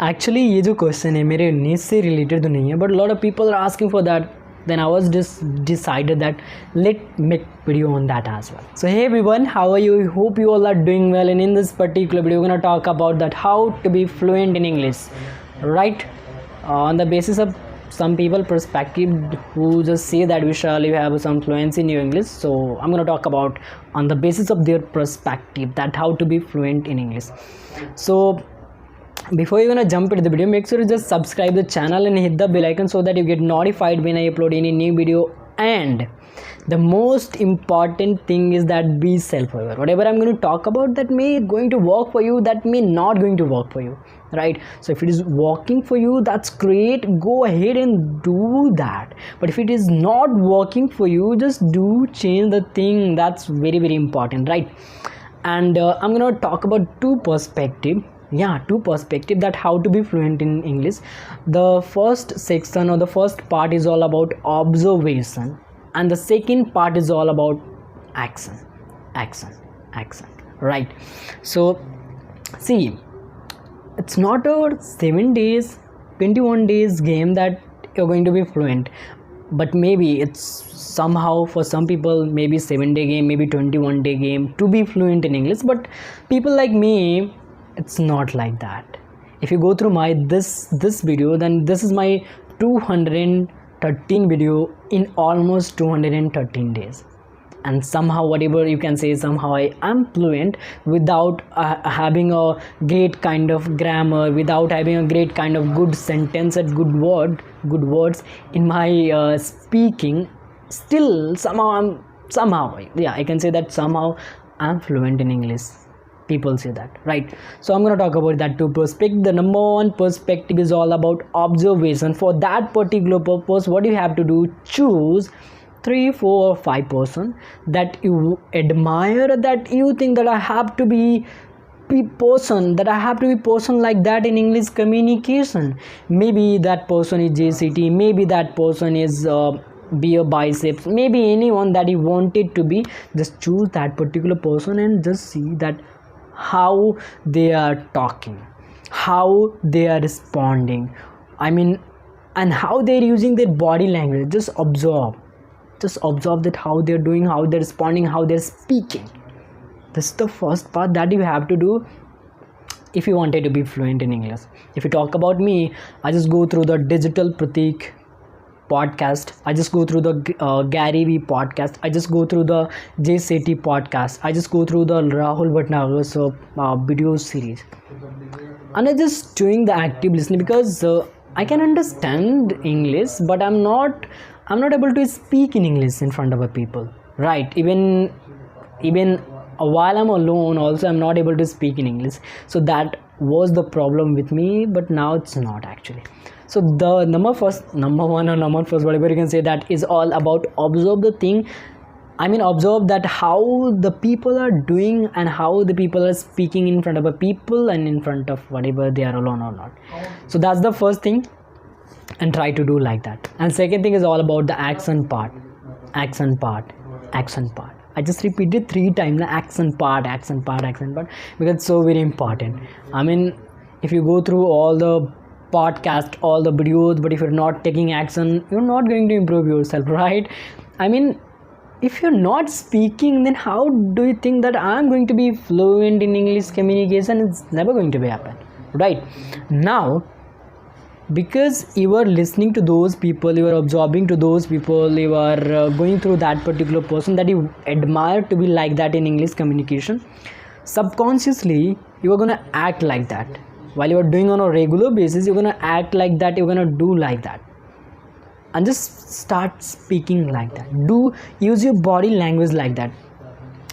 Actually ये जो question है मेरे नीज से रिलेटेड तो नहीं है, but lot of people are asking for that. Then I was just decided that let make video on that as well. So hey everyone, how are you? I hope you all are doing well, and in this particular video we're going to talk about that how to be fluent in English, right? On the basis of some people perspective who just say that Vishal, you have some fluency in your English, so I'm going to talk about on the basis of their perspective that how to be fluent in English. So before you're gonna jump into the video, make sure to just subscribe the channel and hit the bell icon so that you get notified when I upload any new video. And the most important thing is that be self-aware. Whatever I'm going to talk about, that may going to work for you, that may not going to work for you, right? So if it is working for you, that's great, go ahead and do that. But if it is not working for you, just do change the thing. That's very very important, right? And I'm going to talk about two perspectives that how to be fluent in English. The first section or the first part is all about observation, and the second part is all about action, right? So see, it's not a 7 days 21 days game that you're going to be fluent, but maybe it's somehow for some people maybe 7-day game, maybe 21-day game to be fluent in English. But people like me, it's not like that. If you go through my this video, then this is my 213 video in almost 213 days, and somehow whatever you can say, somehow I am fluent without having a great kind of grammar, without having a great kind of good sentence and good words in my speaking. Still somehow I can say that somehow I'm fluent in English. People say that, right? So I'm going to talk about that two perspective. The number one perspective is all about observation. For that particular purpose, what you have to do, choose 3, 4 or 5 person that you admire, that you think that I have to be person like that in English communication. Maybe that person is JCT, maybe that person is Beer Biceps, maybe anyone that you wanted to be. Just choose that particular person and just see that how they are talking, how they are responding, and how they're using their body language. Just observe that how they're doing, how they're responding, how they're speaking. This is the first part that you have to do if you wanted to be fluent in English. If you talk about me, I just go through the Digital Pratik podcast, I just go through the Gary Vee podcast, I just go through the Jay Shetty podcast, I just go through the Rahul Bhatnagar's video series, and I just doing the active listening, because I can understand English, but I'm not able to speak in English in front of a people, right? Even while I'm alone also, I'm not able to speak in English. So that was the problem with me, but now it's not actually. So the number one or number first, whatever you can say, that is all about observe the thing. Observe that how the people are doing and how the people are speaking in front of a people and in front of whatever they are alone or not. So that's the first thing, and try to do like that. And second thing is all about the action part. I just repeated 3 times the action part, because it's so very important. If you go through all the podcast, all the videos, but if you're not taking action, you're not going to improve yourself, right? If you're not speaking, then how do you think that I'm going to be fluent in English communication? It's never going to be happen, right? Now, because you are listening to those people, you are absorbing to those people, you are going through that particular person that you admire to be like that in English communication, subconsciously you are going to act like that. While you are doing on a regular basis, you're going to act like that, you're going to do like that, and just start speaking like that. Use your body language like that.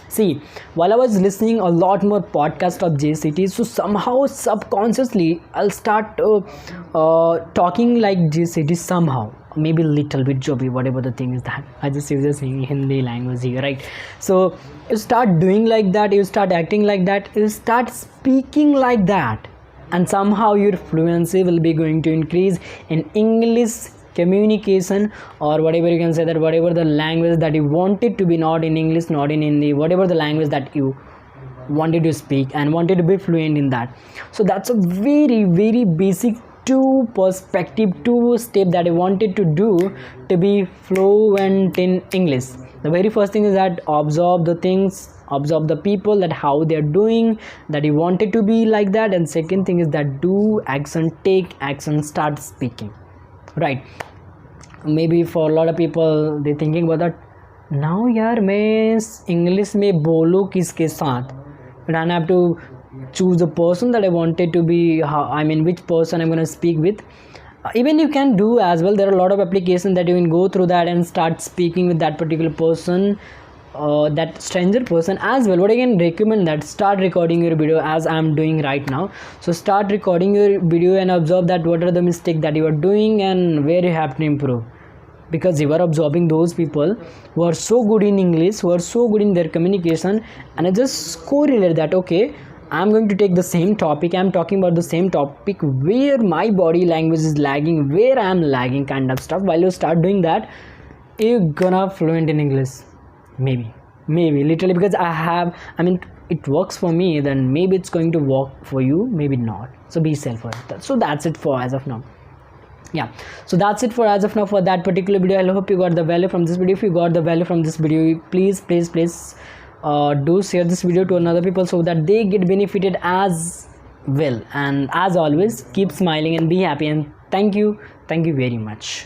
See, while I was listening a lot more podcast of JCT, so somehow subconsciously I'll start talking like JCT somehow, maybe little bit jobby, whatever the thing is, that I just use this Hindi language here, right? So you start doing like that, you start acting like that, you start speaking like that, and somehow your fluency will be going to increase in English communication, or whatever you can say, that whatever the language that you want it to be, not in English, not in Hindi, whatever the language that you wanted to speak and wanted to be fluent in that. So that's a very basic two perspective, two step that I wanted to do to be fluent in English. The very first thing is that observe the things, observe the people, that how they're doing, that you wanted to be like that. And second thing is that do action, take action, start speaking, right? Maybe for a lot of people they thinking about that, now यार मैं English में बोलूँ किसके साथ, but I have to choose the person that I wanted to be, I mean which person I'm going to speak with. Even you can do as well, there are a lot of applications that you can go through that and start speaking with that particular person, that stranger person as well. What I can recommend, that start recording your video as I'm doing right now. So start recording your video and observe that what are the mistakes that you are doing and where you have to improve, because you are observing those people who are so good in English, who are so good in their communication, and I just correlate that, okay, I'm going to take the same topic, I'm talking about the same topic where my body language is lagging, where I'm lagging, kind of stuff. While you start doing that, you're gonna fluent in English. Maybe literally, because I mean it works for me, then maybe it's going to work for you, maybe not. So be self for that. So that's it for as of now. Yeah, so that's it for as of now for that particular video. I hope you got the value from this video. If you got the value from this video, please do share this video to another people so that they get benefited as well. And as always, keep smiling and be happy, and thank you very much.